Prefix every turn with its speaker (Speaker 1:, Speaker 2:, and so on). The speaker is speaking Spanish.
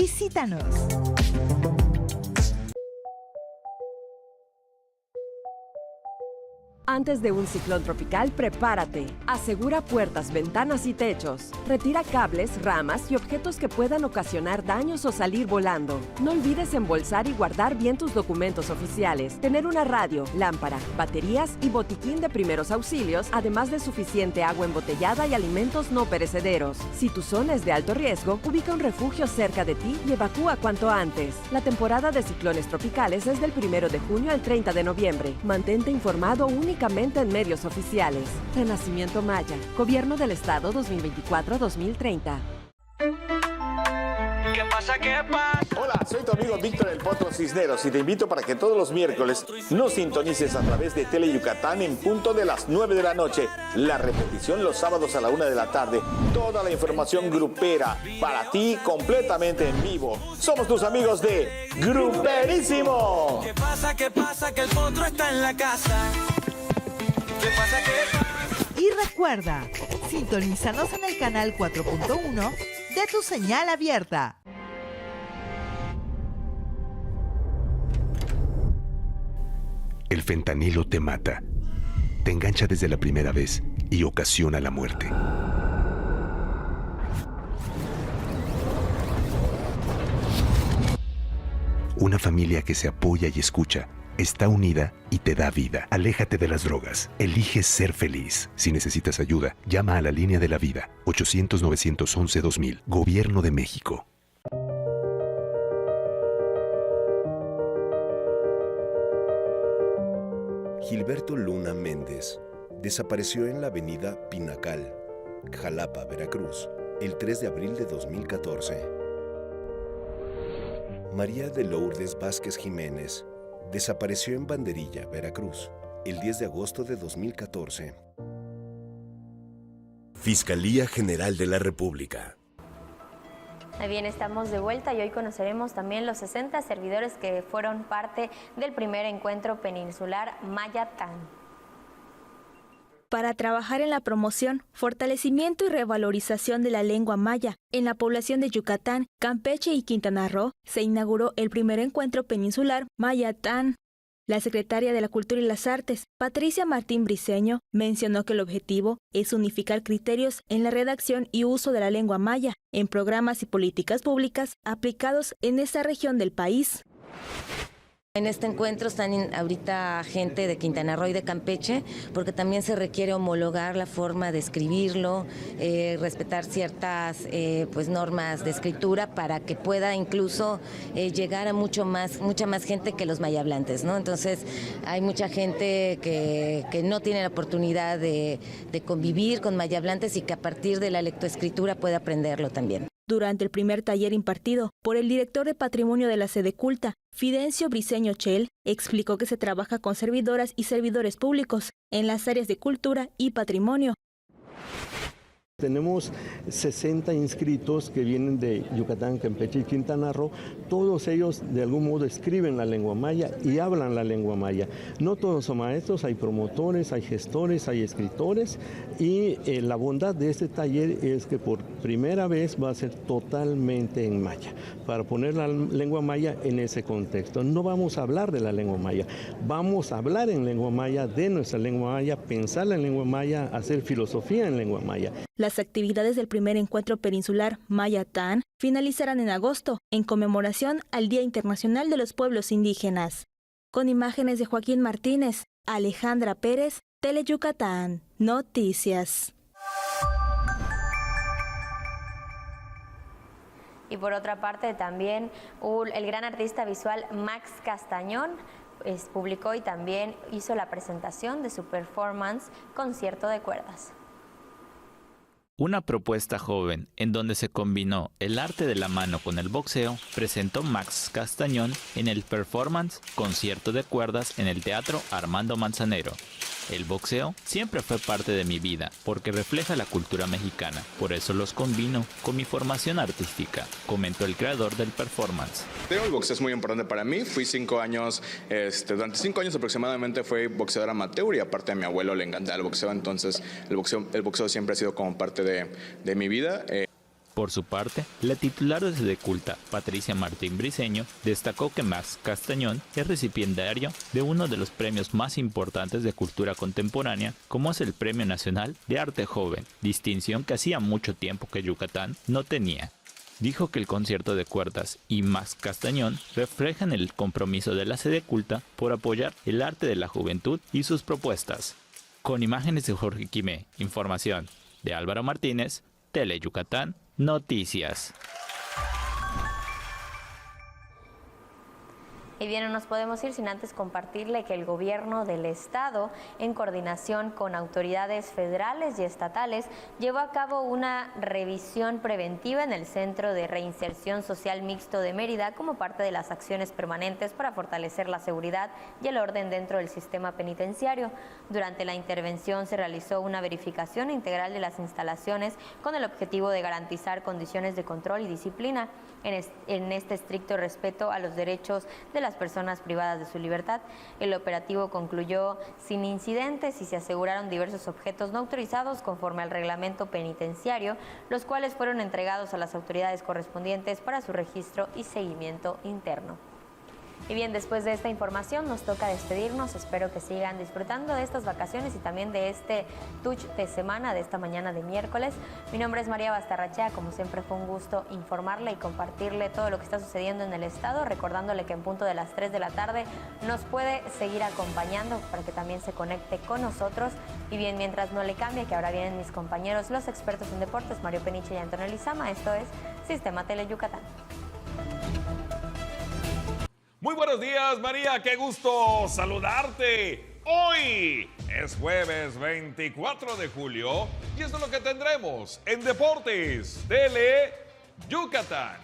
Speaker 1: Visítanos.
Speaker 2: Antes de un ciclón tropical, prepárate. Asegura puertas, ventanas y techos. Retira cables, ramas y objetos que puedan ocasionar daños o salir volando. No olvides embolsar y guardar bien tus documentos oficiales. Tener una radio, lámpara, baterías y botiquín de primeros auxilios, además de suficiente agua embotellada y alimentos no perecederos. Si tu zona es de alto riesgo, ubica un refugio cerca de ti y evacúa cuanto antes. La temporada de ciclones tropicales es del 1 de junio al 30 de noviembre. Mantente informado únicamente en medios oficiales. Renacimiento Maya, Gobierno del Estado 2024-2030.
Speaker 3: ¿Qué pasa? ¿Qué pasa?
Speaker 4: Hola, soy tu amigo Víctor El Potro Cisneros y te invito para que todos los miércoles nos sintonices a través de Tele Yucatán en punto de las 9 de la noche. La repetición los sábados a la 1 de la tarde. Toda la información grupera para ti completamente en vivo. Somos tus amigos de Gruperísimo.
Speaker 3: ¿Qué pasa? ¿Qué pasa? Que el Potro está en la casa. ¿Qué pasa? ¿Qué pasa?
Speaker 1: Y recuerda, sintonízanos en el canal 4.1 de tu señal abierta.
Speaker 5: El fentanilo te mata, te engancha desde la primera vez y ocasiona la muerte. Una familia que se apoya y escucha, está unida y te da vida. Aléjate de las drogas. Elige ser feliz. Si necesitas ayuda, llama a la línea de la vida. 800-911-2000. Gobierno de México.
Speaker 6: Gilberto Luna Méndez desapareció en la avenida Pinacal, Jalapa, Veracruz, el 3 de abril de 2014. María de Lourdes Vázquez Jiménez desapareció en Banderilla, Veracruz, el 10 de agosto de 2014. Fiscalía General de la República.
Speaker 7: Bien, estamos de vuelta y hoy conoceremos también los 60 servidores que fueron parte del primer encuentro peninsular Mayatán.
Speaker 8: Para trabajar en la promoción, fortalecimiento y revalorización de la lengua maya en la población de Yucatán, Campeche y Quintana Roo, se inauguró el primer encuentro peninsular Mayatán. La secretaria de la Cultura y las Artes, Patricia Martín Briceño, mencionó que el objetivo es unificar criterios en la redacción y uso de la lengua maya en programas y políticas públicas aplicados en esta región del país.
Speaker 9: En este encuentro están ahorita gente de Quintana Roo y de Campeche, porque también se requiere homologar la forma de escribirlo, respetar ciertas normas de escritura para que pueda incluso llegar a mucha más gente que los mayablantes, ¿no? Entonces hay mucha gente que no tiene la oportunidad de convivir con mayablantes y que a partir de la lectoescritura puede aprenderlo también.
Speaker 8: Durante el primer taller impartido por el director de Patrimonio de la Sede Culta, Fidencio Briceño Chel, explicó que se trabaja con servidoras y servidores públicos en las áreas de cultura y patrimonio.
Speaker 10: Tenemos 60 inscritos que vienen de Yucatán, Campeche y Quintana Roo. Todos ellos de algún modo escriben la lengua maya y hablan la lengua maya. No todos son maestros, hay promotores, hay gestores, hay escritores y la bondad de este taller es que por primera vez va a ser totalmente en maya, para poner la lengua maya en ese contexto. No vamos a hablar de la lengua maya, vamos a hablar en lengua maya, de nuestra lengua maya, pensar en lengua maya, hacer filosofía en lengua maya.
Speaker 8: Las actividades del primer encuentro peninsular Mayatán finalizarán en agosto, en conmemoración al Día Internacional de los Pueblos Indígenas. Con imágenes de Joaquín Martínez, Alejandra Pérez, Tele Yucatán, Noticias.
Speaker 7: Y por otra parte también el gran artista visual Max Castañón publicó y también hizo la presentación de su performance Concierto de Cuerdas.
Speaker 11: Una propuesta joven en donde se combinó el arte de la mano con el boxeo, presentó Max Castañón en el performance Concierto de Cuerdas en el Teatro Armando Manzanero. El boxeo siempre fue parte de mi vida porque refleja la cultura mexicana, por eso los combino con mi formación artística, comentó el creador del performance.
Speaker 12: El boxeo es muy importante para mí, fui 5 años, durante 5 años aproximadamente fui boxeador amateur y aparte a mi abuelo le encantaba el boxeo, entonces el boxeo siempre ha sido como parte de mi vida.
Speaker 11: Por su parte, la titular de Sedeculta, Patricia Martín Briceño, destacó que Max Castañón es recipiendario de uno de los premios más importantes de cultura contemporánea, como es el Premio Nacional de Arte Joven, distinción que hacía mucho tiempo que Yucatán no tenía. Dijo que el concierto de cuerdas y Max Castañón reflejan el compromiso de la Sedeculta por apoyar el arte de la juventud y sus propuestas. Con imágenes de Jorge Quimé, información de Álvaro Martínez, Tele Yucatán Noticias.
Speaker 7: Y bien, no nos podemos ir sin antes compartirle que el gobierno del estado, en coordinación con autoridades federales y estatales, llevó a cabo una revisión preventiva en el Centro de Reinserción Social Mixto de Mérida como parte de las acciones permanentes para fortalecer la seguridad y el orden dentro del sistema penitenciario. Durante la intervención se realizó una verificación integral de las instalaciones con el objetivo de garantizar condiciones de control y disciplina en este estricto respeto a los derechos de las personas privadas de su libertad. El operativo concluyó sin incidentes y se aseguraron diversos objetos no autorizados conforme al reglamento penitenciario, los cuales fueron entregados a las autoridades correspondientes para su registro y seguimiento interno. Y bien, después de esta información nos toca despedirnos. Espero que sigan disfrutando de estas vacaciones y también de este touch de semana, de esta mañana de miércoles. Mi nombre es María Bastarrachea. Como siempre fue un gusto informarle y compartirle todo lo que está sucediendo en el estado, recordándole que en punto de las 3 de la tarde nos puede seguir acompañando para que también se conecte con nosotros. Y bien, mientras no le cambie, que ahora vienen mis compañeros, los expertos en deportes, Mario Peniche y Antonio Lizama. Esto es Sistema Tele Yucatán.
Speaker 13: Muy buenos días, María, qué gusto saludarte. Hoy es jueves 24 de julio y esto es lo que tendremos en Deportes Tele Yucatán.